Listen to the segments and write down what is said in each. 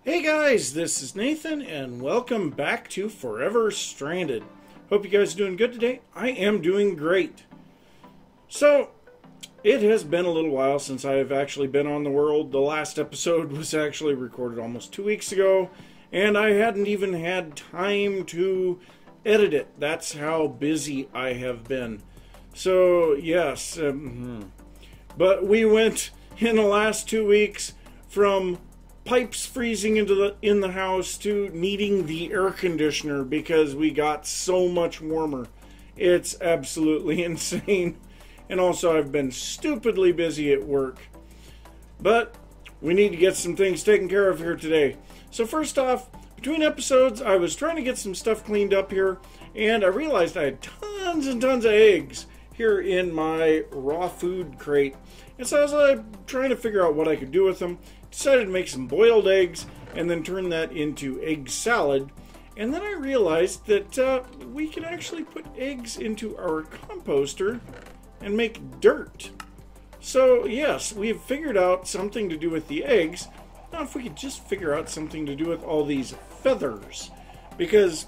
Hey guys, this is Nathan and welcome back to Forever Stranded. Hope you guys are doing good today. I am doing great. So, it has been a little while since I have actually been on the world. The last episode was actually recorded almost 2 weeks ago, and I hadn't even had time to edit it. That's how busy I have been. So, yes, but we went in the last 2 weeks from pipes freezing in the house to needing the air conditioner because we got so much warmer. It's absolutely insane. And also I've been stupidly busy at work. But we need to get some things taken care of here today. So first off, between episodes I was trying to get some stuff cleaned up here, and I realized I had tons and tons of eggs here in my raw food crate. And so I was trying to figure out what I could do with them. Decided to make some boiled eggs and then turn that into egg salad. And then I realized that we can actually put eggs into our composter and make dirt. So yes, we've figured out something to do with the eggs. Now if we could just figure out something to do with all these feathers. Because,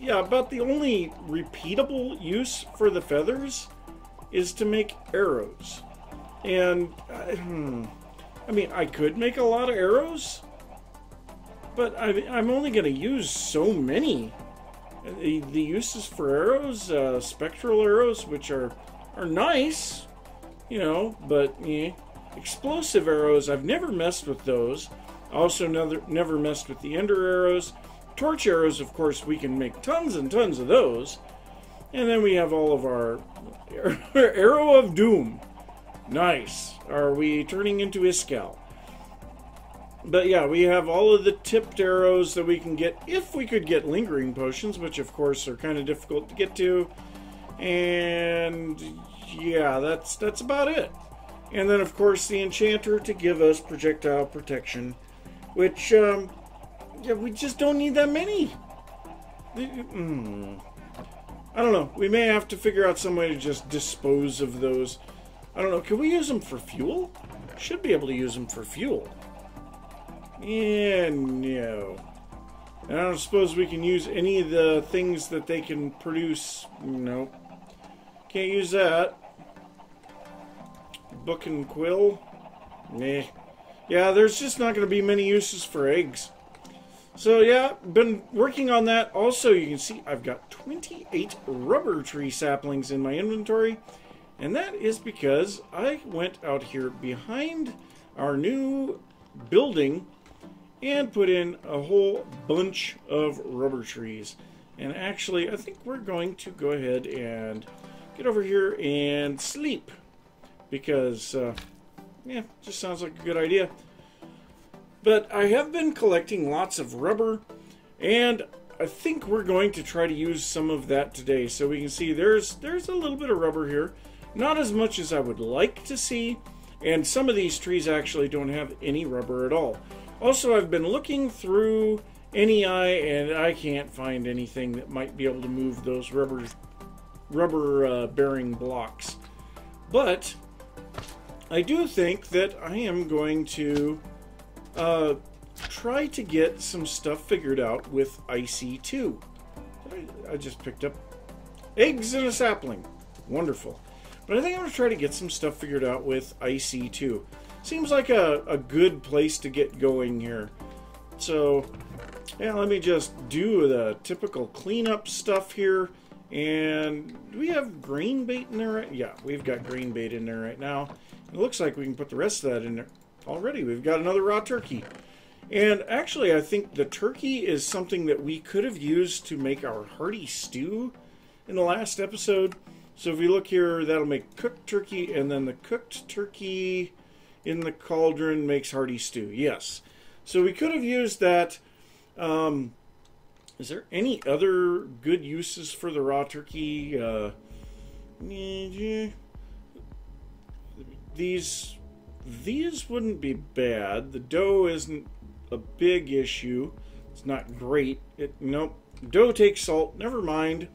yeah, about the only repeatable use for the feathers is to make arrows. And I mean, I could make a lot of arrows, but I'm only going to use so many. The uses for arrows, spectral arrows, which are nice, you know, but explosive arrows, I've never messed with those. Also never messed with the ender arrows. Torch arrows, of course, we can make tons and tons of those. And then we have all of our arrow of doom. Nice. Are we turning into Iskal? But yeah, we have all of the tipped arrows that we can get if we could get lingering potions, which of course are kind of difficult to get to. And yeah, that's about it. And then of course the enchanter to give us projectile protection, which yeah, we just don't need that many. I don't know. We may have to figure out some way to just dispose of those. I don't know, can we use them for fuel? Should be able to use them for fuel. Yeah, no. I don't suppose we can use any of the things that they can produce. Nope. Can't use that. Book and quill? Meh. Yeah, there's just not going to be many uses for eggs. So yeah, been working on that. Also, you can see I've got 28 rubber tree saplings in my inventory. And that is because I went out here behind our new building and put in a whole bunch of rubber trees. And actually, I think we're going to go ahead and get over here and sleep. Because, yeah, just sounds like a good idea. But I have been collecting lots of rubber, and I think we're going to try to use some of that today. So we can see there's a little bit of rubber here. Not as much as I would like to see, and some of these trees actually don't have any rubber at all. Also, I've been looking through NEI, and I can't find anything that might be able to move those rubber bearing blocks. But I do think that I am going to try to get some stuff figured out with Ic2. I just picked up eggs in a sapling. Wonderful. But I think I'm going to try to get some stuff figured out with Ic2. Seems like a good place to get going here. So, yeah, let me just do the typical cleanup stuff here. And do we have grain bait in there? Right? Yeah, we've got grain bait in there right now. It looks like we can put the rest of that in there. Already, we've got another raw turkey. And actually, I think the turkey is something that we could have used to make our hearty stew in the last episode. So if we look here, that'll make cooked turkey, and then the cooked turkey in the cauldron makes hearty stew. Yes. So we could have used that. Is there any other good uses for the raw turkey? These wouldn't be bad. The dough isn't a big issue. It's not great. Nope. Dough takes salt. Never mind.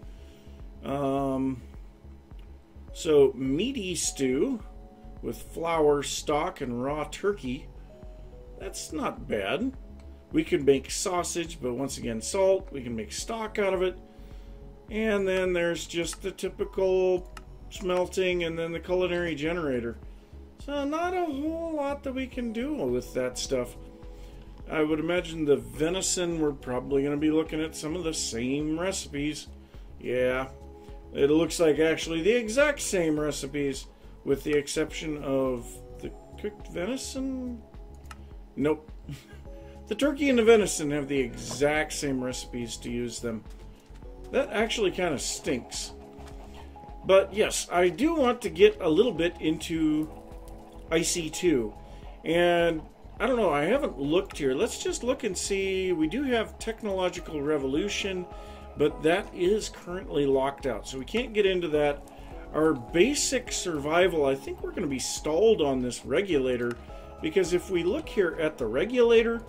So, meaty stew with flour, stock, and raw turkey. That's not bad. We could make sausage, but once again, salt. We can make stock out of it. And then there's just the typical smelting and then the culinary generator. So not a whole lot that we can do with that stuff. I would imagine the venison, we're probably going to be looking at some of the same recipes. Yeah, it looks like actually the exact same recipes with the exception of the cooked venison. Nope. The turkey and the venison have the exact same recipes to use them. That actually kind of stinks. But yes, I do want to get a little bit into Ic2. And I don't know, I haven't looked here. Let's just look and see. We do have Technological Revolution, but that is currently locked out. So we can't get into that. Our basic survival, I think we're going to be stalled on this regulator. Because if we look here at the regulator,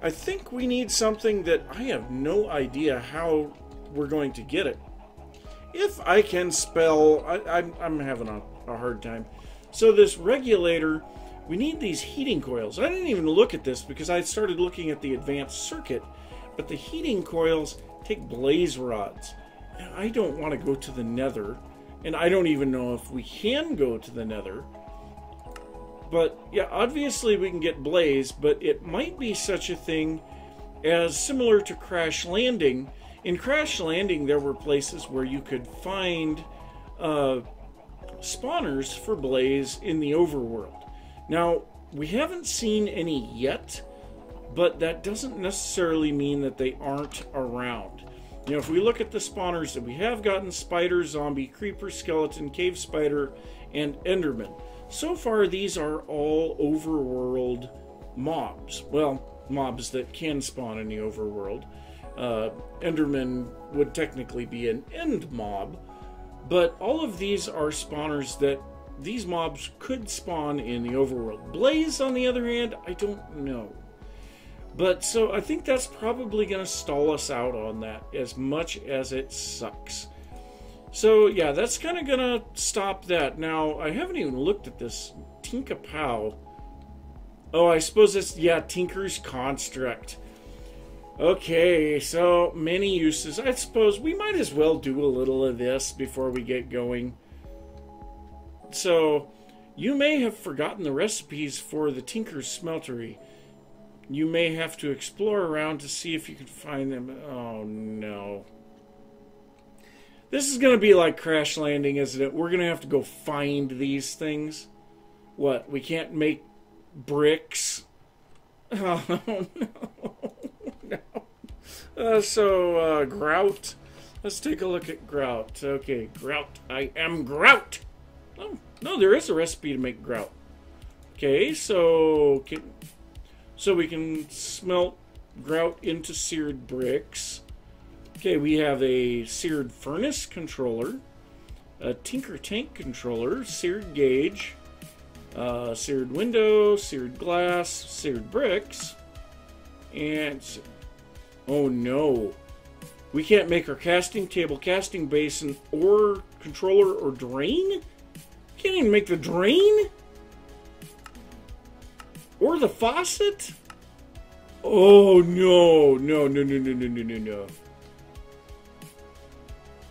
I think we need something that I have no idea how we're going to get it. If I can spell, I'm having a hard time. So this regulator, we need these heating coils. I didn't even look at this because I started looking at the advanced circuit, but the heating coils take blaze rods. And I don't want to go to the nether, and I don't even know if we can go to the nether. But yeah, obviously we can get blaze, but it might be such a thing as similar to Crash Landing. In Crash Landing, there were places where you could find spawners for blaze in the overworld. Now, we haven't seen any yet, but that doesn't necessarily mean that they aren't around. You know, if we look at the spawners that we have gotten, spider, zombie, creeper, skeleton, cave spider, and enderman. So far, these are all overworld mobs. Well, mobs that can spawn in the overworld. Enderman would technically be an end mob, but all of these are spawners that these mobs could spawn in the overworld. Blaze, on the other hand, I don't know. But so I think that's probably going to stall us out on that, as much as it sucks. So yeah, that's kind of going to stop that. Now, I haven't even looked at this Tinkapow. Oh, I suppose it's, yeah, Tinker's Construct. Okay, so many uses. I suppose we might as well do a little of this before we get going. So, you may have forgotten the recipes for the Tinker's Smeltery. You may have to explore around to see if you can find them. Oh, no. This is going to be like Crash Landing, isn't it? We're going to have to go find these things. What? We can't make bricks? Oh, no. No. Grout. Let's take a look at grout. Okay, grout. I am grout. Oh, no, there is a recipe to make grout. Okay, so we can smelt grout into seared bricks. Okay, we have a seared furnace controller, a tinker tank controller, seared gauge, seared window, seared glass, seared bricks, and oh no, we can't make our casting table, casting basin, or controller or drain? Can't even make the drain? Or the faucet? Oh no, no.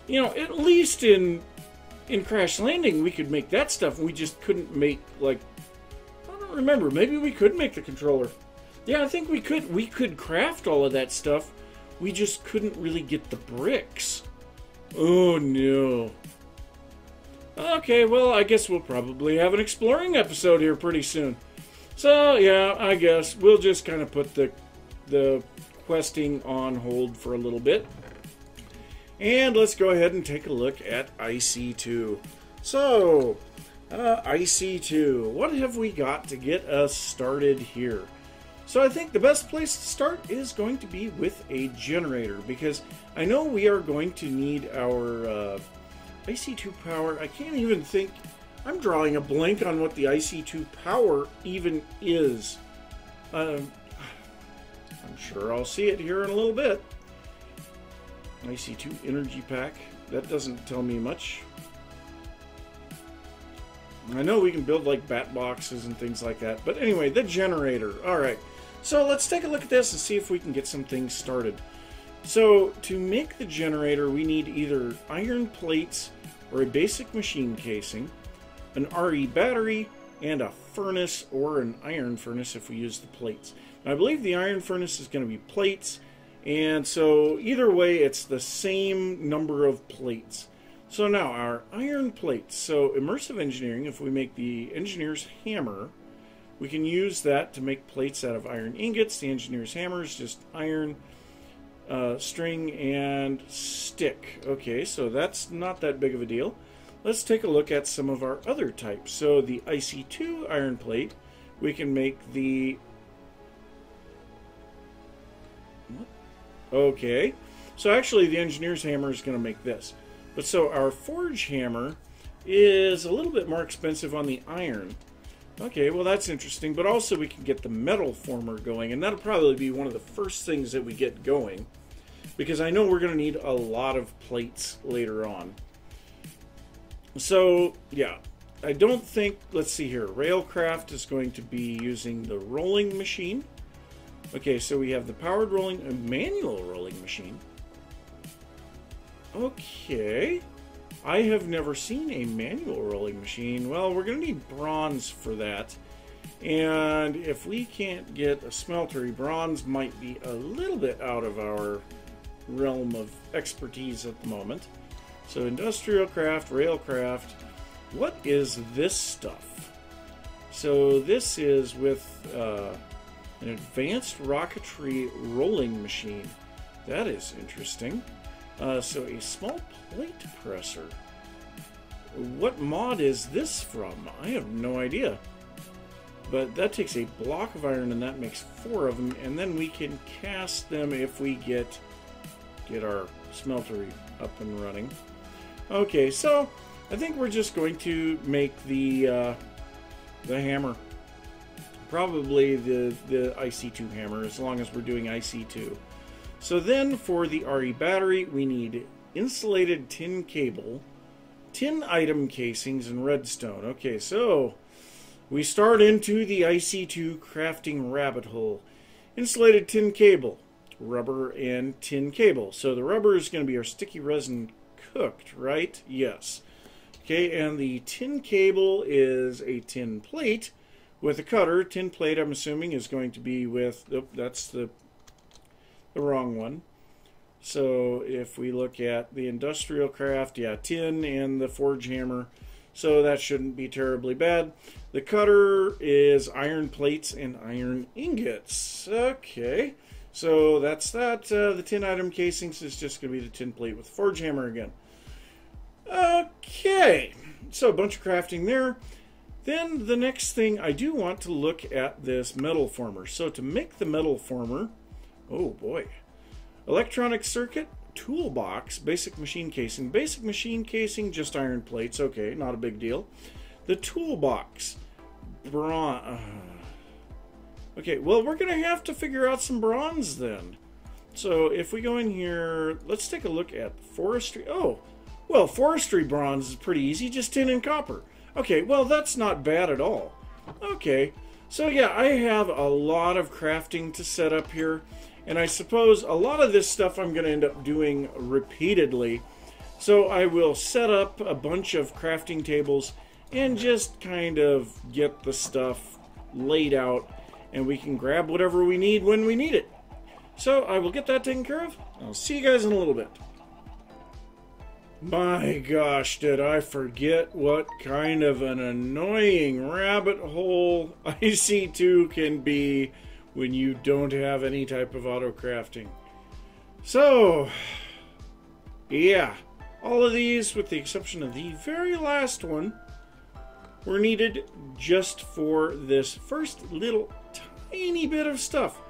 You know, at least in Crash Landing we could make that stuff. We just couldn't make, like, I don't remember. Maybe we could make the controller. Yeah, I think we could. We could craft all of that stuff. We just couldn't really get the bricks. Oh no. Okay, well, I guess we'll probably have an exploring episode here pretty soon. So, yeah, I guess we'll just kind of put the questing on hold for a little bit. And let's go ahead and take a look at Ic2. So, Ic2, what have we got to get us started here? So I think the best place to start is going to be with a generator, because I know we are going to need our Ic2 power. I can't even think. I'm drawing a blank on what the Ic2 power even is. I'm sure I'll see it here in a little bit. Ic2 energy pack. That doesn't tell me much. I know we can build like bat boxes and things like that. But anyway, the generator. Alright. So let's take a look at this and see if we can get some things started. So to make the generator, we need either iron plates or a basic machine casing, an RE battery, and a furnace or an iron furnace if we use the plates. Now, I believe the iron furnace is going to be plates, and so either way it's the same number of plates. So now our iron plates. So immersive engineering, if we make the engineer's hammer, we can use that to make plates out of iron ingots. The engineer's hammer is just iron, string, and stick. Okay, so that's not that big of a deal. Let's take a look at some of our other types. So the Ic2 Iron Plate, we can make the... Okay, so actually the engineer's hammer is going to make this. But so our forge hammer is a little bit more expensive on the iron. Okay, well that's interesting, but also we can get the metal former going, and that'll probably be one of the first things that we get going, because I know we're going to need a lot of plates later on. So, yeah, I don't think, let's see here, Railcraft is going to be using the rolling machine. Okay, so we have the powered rolling, a manual rolling machine. Okay, I have never seen a manual rolling machine. Well, we're going to need bronze for that. And if we can't get a smeltery, bronze might be a little bit out of our realm of expertise at the moment. So industrial craft, railcraft. What is this stuff? So this is with an advanced rocketry rolling machine. That is interesting. So a small plate presser. What mod is this from? I have no idea. But that takes a block of iron and that makes 4 of them, and then we can cast them if we get our smeltery up and running. Okay, so I think we're just going to make the hammer. Probably the Ic2 hammer, as long as we're doing Ic2. So then for the RE battery, we need insulated tin cable, tin item casings, and redstone. Okay, so we start into the Ic2 crafting rabbit hole. Insulated tin cable, rubber and tin cable. So the rubber is going to be our sticky resin cooked, right? Yes. Okay, and the tin cable is a tin plate with a cutter. Tin plate, I'm assuming, is going to be with... Oh, that's the wrong one. So if we look at the industrial craft, yeah, tin and the forge hammer. So that shouldn't be terribly bad. The cutter is iron plates and iron ingots. Okay, so that's that. The tin item casings is just going to be the tin plate with the forge hammer again. Okay, so a bunch of crafting there. Then the next thing, I do want to look at this metal former. So to make the metal former, oh boy, electronic circuit, toolbox, basic machine casing. Basic machine casing, just iron plates. Okay, not a big deal. The toolbox, bronze. Okay, well, we're going to have to figure out some bronze then. So if we go in here, let's take a look at forestry. Oh, well, forestry bronze is pretty easy, just tin and copper. Okay, well, that's not bad at all. Okay, so yeah, I have a lot of crafting to set up here. And I suppose a lot of this stuff I'm going to end up doing repeatedly. So I will set up a bunch of crafting tables and just kind of get the stuff laid out. And we can grab whatever we need when we need it. So I will get that taken care of. I'll see you guys in a little bit. My gosh, did I forget what kind of an annoying rabbit hole Ic2 can be when you don't have any type of auto crafting. So, yeah, all of these, with the exception of the very last one, were needed just for this first little tiny bit of stuff.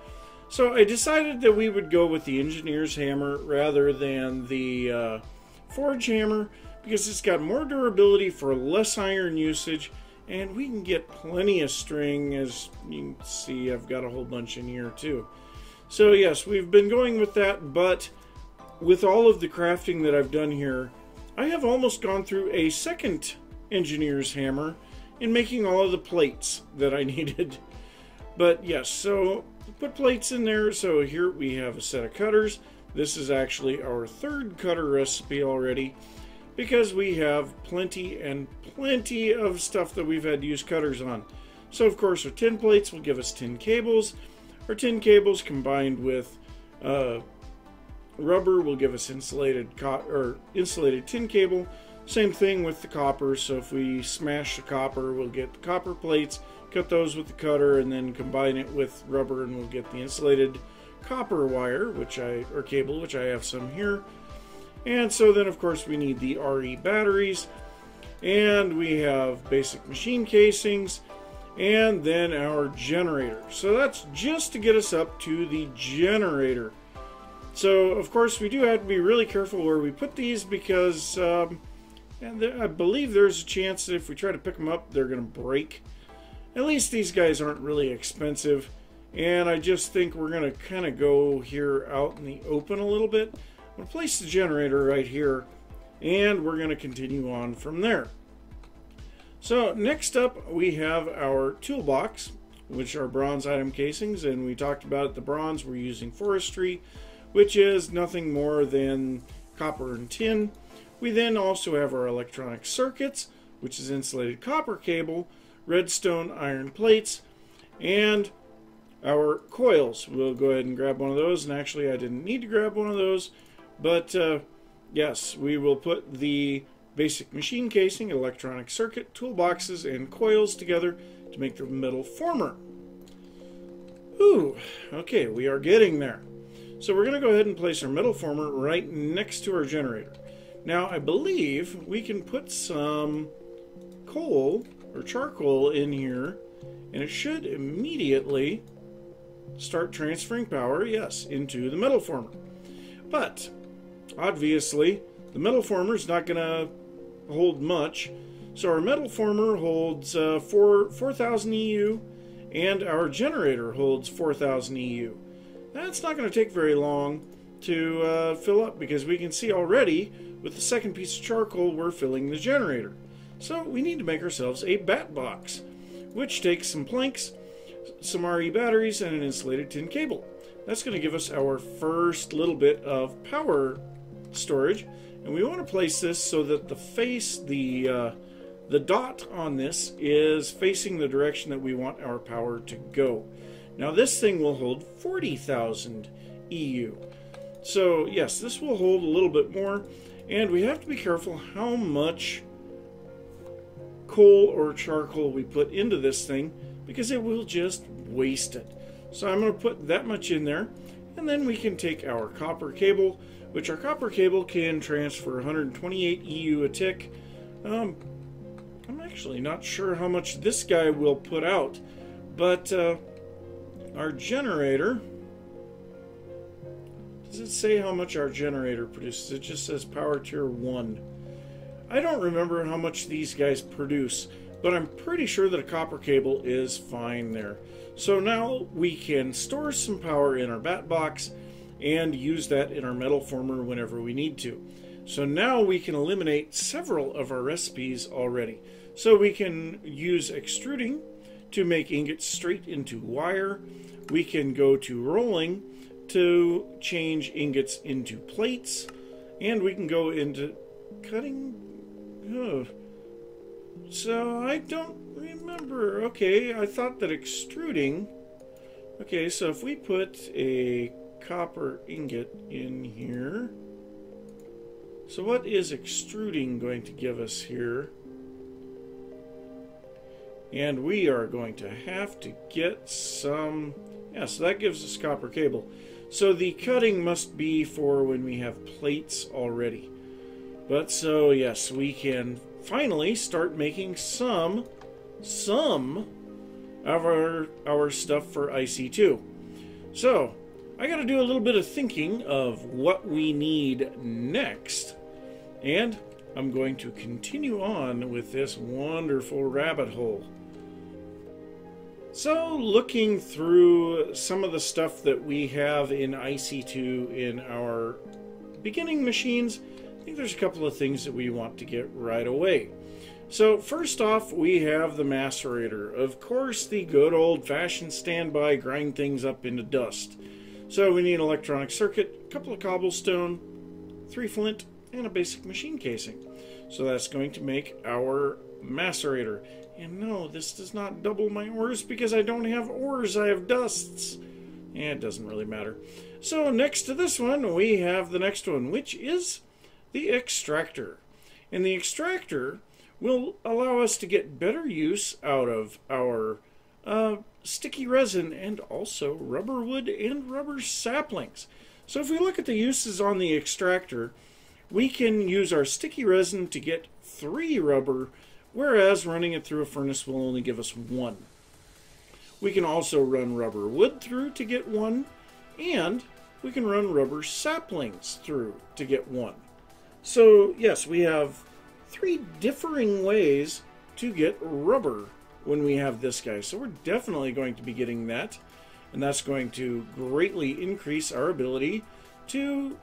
So I decided that we would go with the engineer's hammer rather than the forge hammer, because it's got more durability for less iron usage, and we can get plenty of string. As you can see, I've got a whole bunch in here too. So yes, we've been going with that, but with all of the crafting that I've done here, I have almost gone through a second engineer's hammer in making all of the plates that I needed. But yes, so put plates in there. So here we have a set of cutters. This is actually our third cutter recipe already, because we have plenty and plenty of stuff that we've had to use cutters on. So of course our tin plates will give us tin cables. Our tin cables combined with rubber will give us insulated tin cable. Same thing with the copper. So if we smash the copper, we'll get the copper plates, cut those with the cutter, and then combine it with rubber, and we'll get the insulated copper wire, or cable, which I have some here. And so then of course we need the RE batteries, and we have basic machine casings, and then our generator. So that's just to get us up to the generator. So of course we do have to be really careful where we put these, because I believe there's a chance that if we try to pick them up, they're going to break. At least these guys aren't really expensive, and I just think we're going to kind of go here out in the open a little bit. I'm going to place the generator right here, and we're going to continue on from there. So next up we have our toolbox, which are bronze item casings, and we talked about the bronze we're using forestry, which is nothing more than copper and tin. We then also have our electronic circuits, which is insulated copper cable, redstone iron plates, and our coils. We'll go ahead and grab one of those, and actually I didn't need to grab one of those, but yes, we will put the basic machine casing, electronic circuit, toolboxes, and coils together to make the metal former. Ooh, okay, we are getting there. So we're going to go ahead and place our metal former right next to our generator. Now I believe we can put some coal or charcoal in here, and it should immediately start transferring power, yes, into the metal former. But obviously the metal former is not going to hold much, so our metal former holds 4,000 EU, and our generator holds 4,000 EU. That's not going to take very long to fill up, because we can see already with the second piece of charcoal we're filling the generator. So we need to make ourselves a bat box, which takes some planks, some RE batteries, and an insulated tin cable. That's going to give us our first little bit of power storage, and we want to place this so that the dot on this is facing the direction that we want our power to go. Now this thing will hold 40,000 EU. So yes, this will hold a little bit more, and we have to be careful how much coal or charcoal we put into this thing, because it will just waste it. So I'm going to put that much in there, and then we can take our copper cable, which our copper cable can transfer 128 EU a tick. I'm actually not sure how much this guy will put out, but our generator, does it say how much our generator produces? It just says power tier 1. I don't remember how much these guys produce, but I'm pretty sure that a copper cable is fine there. So now we can store some power in our bat box and use that in our metal former whenever we need to. So now we can eliminate several of our recipes already. So we can use extruding to make ingots straight into wire. We can go to rolling to change ingots into plates, and we can go into cutting. Oh. So I don't remember. Okay, I thought that extruding. Okay, so if we put a copper ingot in here, so what is extruding going to give us here? And we are going to have to get some. Yeah, so that gives us copper cable. So the cutting must be for when we have plates already. But so yes, we can finally start making some of our stuff for Ic2. So I got to do a little bit of thinking of what we need next, and I'm going to continue on with this wonderful rabbit hole. So looking through some of the stuff that we have in Ic2 in our beginning machines, I think there's a couple of things that we want to get right away. So first off, we have the macerator. Of course, the good old-fashioned standby grind things up into dust. So we need an electronic circuit, a couple of cobblestone, 3 flint, and a basic machine casing. So that's going to make our macerator. And no, this does not double my ores because I don't have ores, I have dusts. And it doesn't really matter. So next to this one, we have the next one, which is the extractor. And the extractor will allow us to get better use out of our sticky resin and also rubber wood and rubber saplings. So if we look at the uses on the extractor, we can use our sticky resin to get 3 rubber, whereas running it through a furnace will only give us 1. We can also run rubber wood through to get 1, and we can run rubber saplings through to get 1. So yes, we have 3 differing ways to get rubber when we have this guy. So we're definitely going to be getting that, and that's going to greatly increase our ability to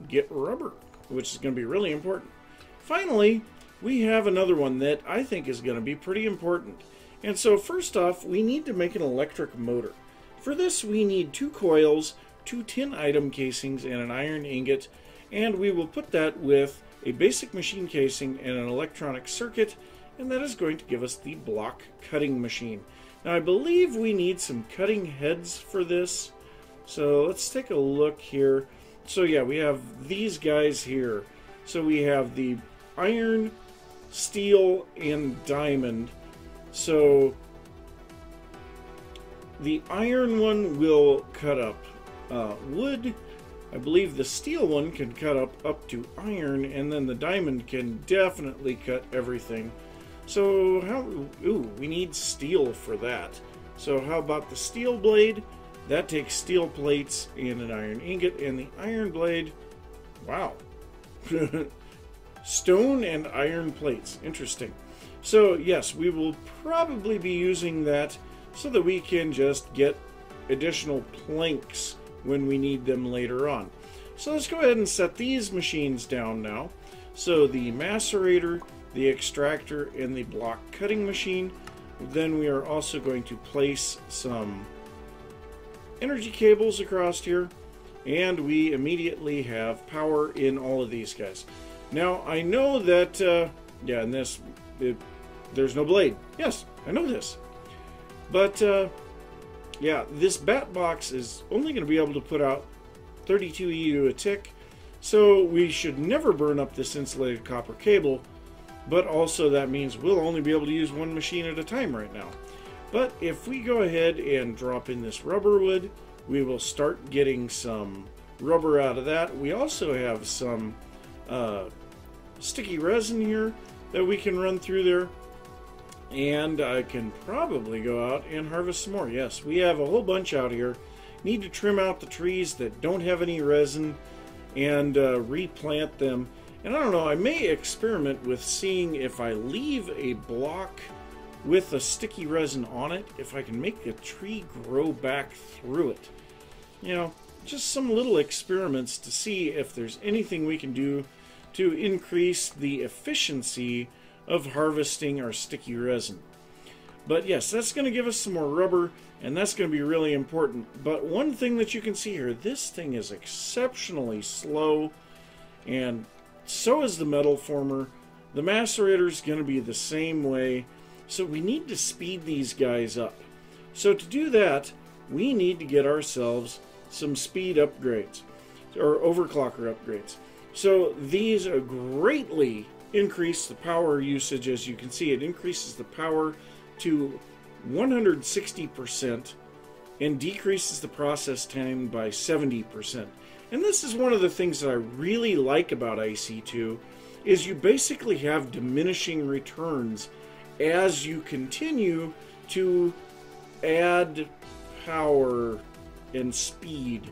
get rubber, which is going to be really important. Finally, we have another one that I think is going to be pretty important. And so first off, we need to make an electric motor. For this, we need 2 coils, 2 tin item casings, and an iron ingot, and we will put that with a basic machine casing and an electronic circuit, and that is going to give us the block cutting machine. Now I believe we need some cutting heads for this, so let's take a look here. So yeah, we have these guys here. So we have the iron, steel, and diamond. So the iron one will cut up wood. I believe the steel one can cut up to iron, and then the diamond can definitely cut everything. So we need steel for that. So how about the steel blade? That takes steel plates and an iron ingot, and the iron blade, wow. Stone and iron plates, interesting. So yes, we will probably be using that so that we can just get additional planks when we need them later on. So let's go ahead and set these machines down now. So the macerator, the extractor, and the block cutting machine. Then we are also going to place some energy cables across here, and we immediately have power in all of these guys. Now I know that yeah, in this there's no blade. Yes, I know this, but yeah, this bat box is only going to be able to put out 32 EU a tick, so we should never burn up this insulated copper cable, but also that means we'll only be able to use 1 machine at a time right now. But if we go ahead and drop in this rubber wood, we will start getting some rubber out of that. We also have some sticky resin here that we can run through there. And I can probably go out and harvest some more. Yes, we have a whole bunch out here. Need to trim out the trees that don't have any resin and replant them. And I don't know, I may experiment with seeing if I leave a block with a sticky resin on it, if I can make the tree grow back through it. You know, just some little experiments to see if there's anything we can do to increase the efficiency of harvesting our sticky resin. But yes, that's going to give us some more rubber, and that's going to be really important. But one thing that you can see here, this thing is exceptionally slow, and so is the metal former. The macerator is going to be the same way, so we need to speed these guys up. So to do that, we need to get ourselves some speed upgrades, or overclocker upgrades. So these greatly increase the power usage. As you can see, it increases the power to 160% and decreases the process time by 70%. And this is one of the things that I really like about Ic2, is you basically have diminishing returns as you continue to add power and speed.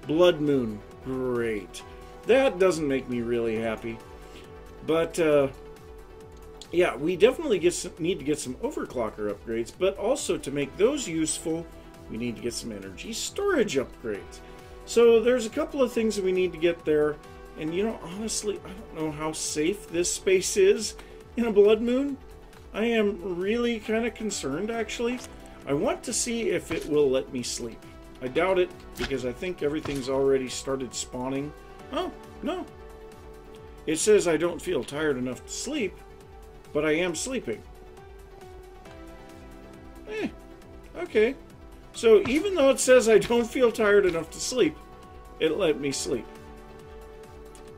Blood Moon, great. That doesn't make me really happy. But yeah, we definitely need to get some overclocker upgrades, but also to make those useful, we need to get some energy storage upgrades. So there's a couple of things that we need to get there, and you know, honestly, I don't know how safe this space is. in a blood moon? I am really kind of concerned, actually. I want to see if it will let me sleep. I doubt it, because I think everything's already started spawning. Oh, no. It says I don't feel tired enough to sleep, but I am sleeping. Okay. So even though it says I don't feel tired enough to sleep, it let me sleep.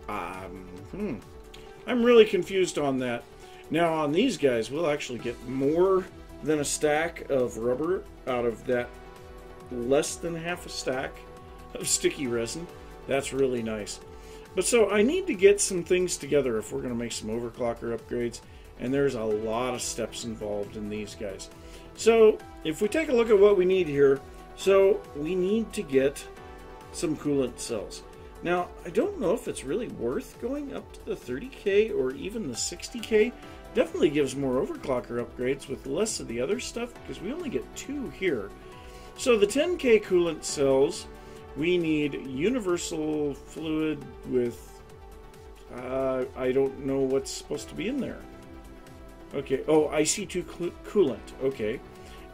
I'm really confused on that. Now on these guys, we'll actually get more than a stack of rubber out of that less than half a stack of sticky resin. That's really nice. But so I need to get some things together if we're going to make some overclocker upgrades, and there's a lot of steps involved in these guys. So if we take a look at what we need here, so we need to get some coolant cells. Now, I don't know if it's really worth going up to the 30K or even the 60K. Definitely gives more overclocker upgrades with less of the other stuff, because we only get 2 here. So the 10K coolant cells, we need universal fluid with, I don't know what's supposed to be in there. Okay, oh, Ic2 coolant, okay.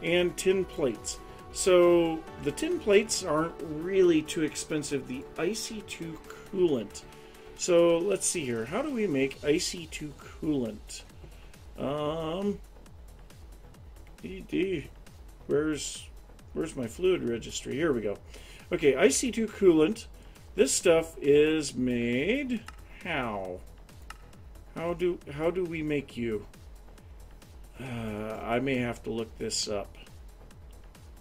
And tin plates. So the tin plates aren't really too expensive. The Ic2 coolant. So let's see here. How do we make Ic2 coolant? Where's my fluid registry? Here we go. Okay, Ic2 coolant. This stuff is made how? How do we make you? I may have to look this up.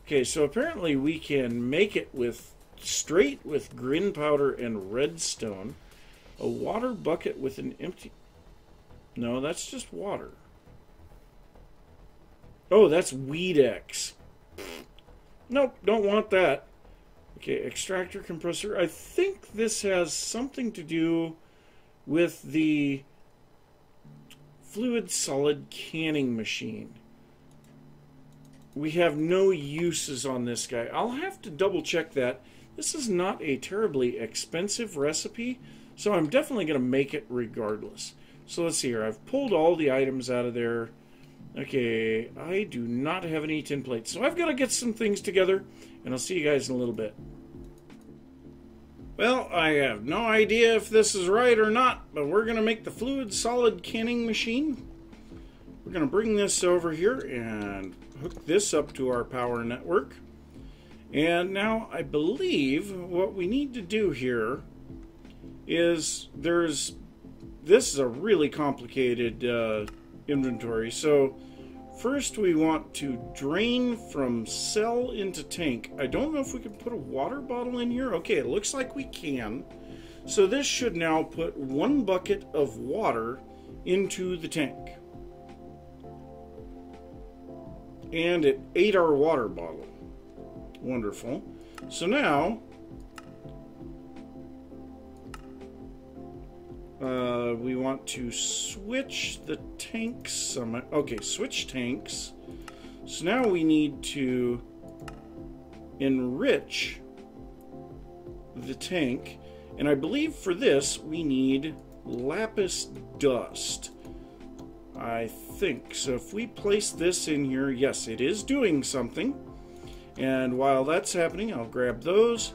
Okay, so apparently we can make it with straight with grin powder and redstone. A water bucket with an empty... No, that's just water. Oh, that's Weedex. Nope, don't want that. Okay, Extractor Compressor. I think this has something to do with the fluid solid canning machine. We have no uses on this guy. I'll have to double check that. This is not a terribly expensive recipe, so I'm definitely going to make it regardless. So let's see here. I've pulled all the items out of there. Okay, I do not have any tin plates, so I've got to get some things together, and I'll see you guys in a little bit. Well, I have no idea if this is right or not, but we're going to make the fluid solid canning machine. We're going to bring this over here and hook this up to our power network. And now I believe what we need to do here is this is a really complicated inventory. So first we want to drain from cell into tank. I don't know if we can put a water bottle in here. Okay, it looks like we can. So this should now put 1 bucket of water into the tank. And it ate our water bottle. Wonderful. So now we want to switch the tanks. Okay, switch tanks. So now we need to enrich the tank. And I believe for this we need lapis dust. I think. So if we place this in here, yes, it is doing something. And while that's happening, I'll grab those.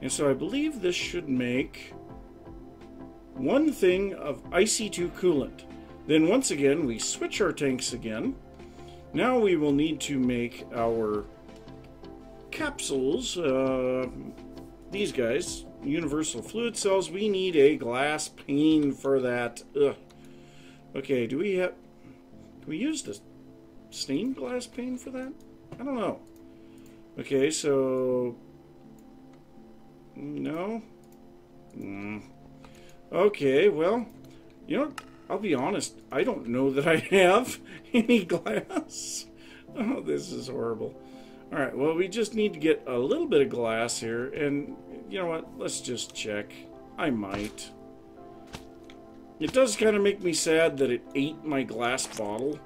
And so I believe this should make 1 thing of Ic2 coolant. Then once again, we switch our tanks again. Now we will need to make our capsules. These guys, universal fluid cells. We need a glass pane for that. Ugh. Okay, can we use the stained glass pane for that? I don't know. Okay, so no. Okay, well, you know, I'll be honest, I don't know that I have any glass. Oh, this is horrible. Alright, well, we just need to get a little bit of glass here, and you know what, let's just check. I might. It does kind of make me sad that it ate my glass bottle.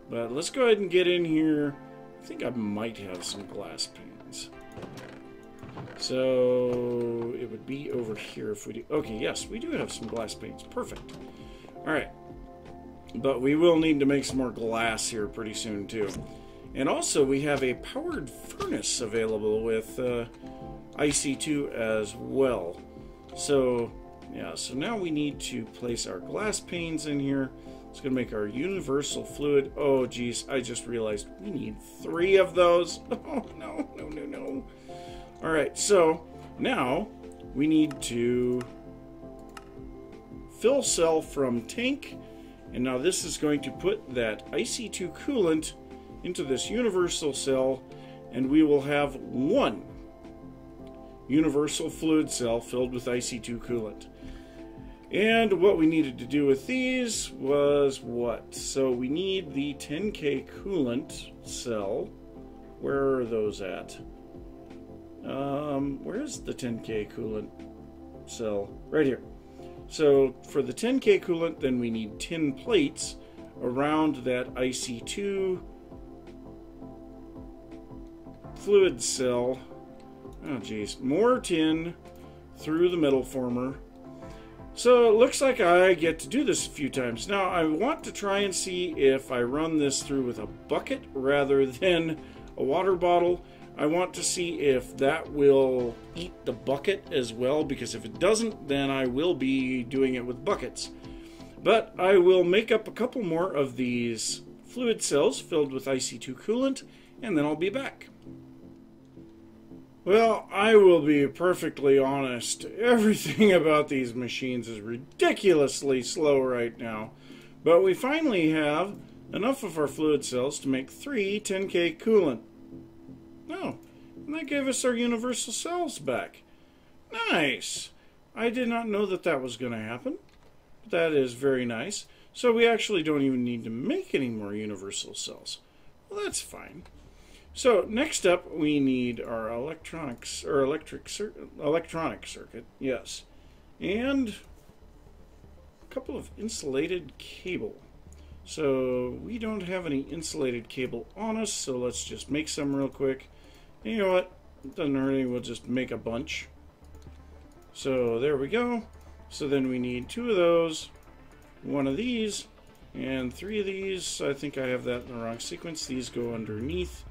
But let's go ahead and get in here. I think I might have some glass panes. So it would be over here if we do. Okay, yes, we do have some glass panes. Perfect. Alright. But we will need to make some more glass here pretty soon too. And also we have a powered furnace available with Ic2 as well. So yeah, so now we need to place our glass panes in here. It's going to make our universal fluid. Oh geez, I just realized we need 3 of those. Oh no, no, no, no. Alright, so now we need to fill cell from tank. And now this is going to put that Ic2 coolant into this universal cell, and we will have 1 universal fluid cell filled with Ic2 coolant. And what we needed to do with these was what? So we need the 10K coolant cell. Where are those at? Where's the 10K coolant cell? Right here. So for the 10K coolant, then we need 10 plates around that Ic2 fluid cell. Oh geez, more tin through the metal former. So it looks like I get to do this a few times. Now I want to try and see if I run this through with a bucket rather than a water bottle. I want to see if that will eat the bucket as well, because if it doesn't, then I will be doing it with buckets. But I will make up a couple more of these fluid cells filled with Ic2 coolant, and then I'll be back. Well, I will be perfectly honest. Everything about these machines is ridiculously slow right now. But we finally have enough of our fluid cells to make 3 10K coolant. Oh, and that gave us our universal cells back. Nice! I did not know that that was going to happen. That is very nice. So we actually don't even need to make any more universal cells. Well, that's fine. So next up, we need our electronic circuit, yes, and a couple of insulated cable. So we don't have any insulated cable on us, so let's just make some real quick. And you know what? It doesn't hurt any. We'll just make a bunch. So there we go. So then we need 2 of those, 1 of these, and 3 of these. I think I have that in the wrong sequence. These go underneath.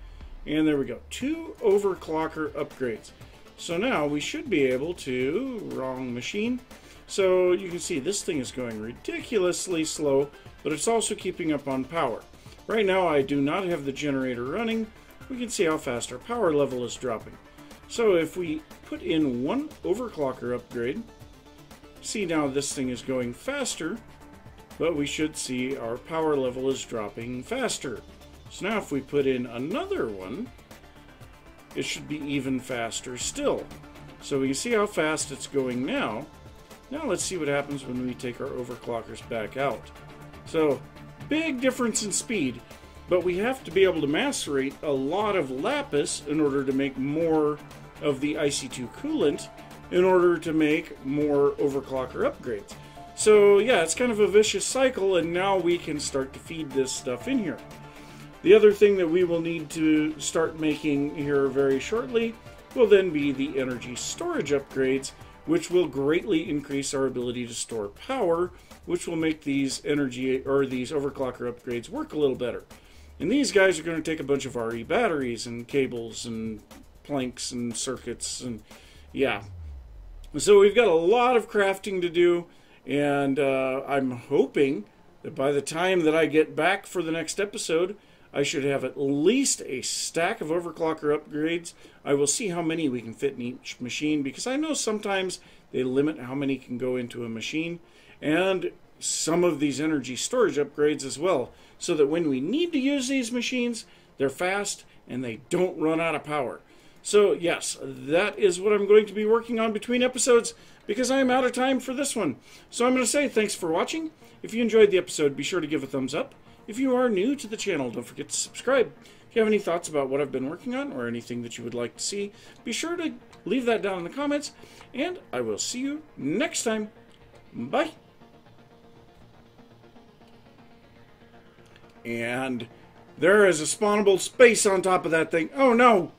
And there we go. 2 overclocker upgrades. So now we should be able to... Wrong machine. So you can see this thing is going ridiculously slow, but it's also keeping up on power. Right now I do not have the generator running. We can see how fast our power level is dropping. So if we put in 1 overclocker upgrade, see now this thing is going faster, but we should see our power level is dropping faster. So now if we put in another one, it should be even faster still. So we can see how fast it's going now. Now let's see what happens when we take our overclockers back out. So big difference in speed, but we have to be able to macerate a lot of lapis in order to make more of the Ic2 coolant in order to make more overclocker upgrades. So yeah, it's kind of a vicious cycle, and now we can start to feed this stuff in here. The other thing that we will need to start making here very shortly will then be the energy storage upgrades, which will greatly increase our ability to store power, which will make these energy or these overclocker upgrades work a little better. And these guys are going to take a bunch of RE batteries and cables and planks and circuits, and yeah. So we've got a lot of crafting to do, and I'm hoping that by the time that I get back for the next episode, I should have at least a stack of overclocker upgrades. I will see how many we can fit in each machine, because I know sometimes they limit how many can go into a machine, and some of these energy storage upgrades as well, so that when we need to use these machines, they're fast and they don't run out of power. So yes, that is what I'm going to be working on between episodes, because I'm out of time for this one. So I'm going to say thanks for watching. If you enjoyed the episode, be sure to give a thumbs up. If you are new to the channel, don't forget to subscribe. If you have any thoughts about what I've been working on or anything that you would like to see, be sure to leave that down in the comments, and I will see you next time. Bye. And there is a spawnable space on top of that thing. Oh no!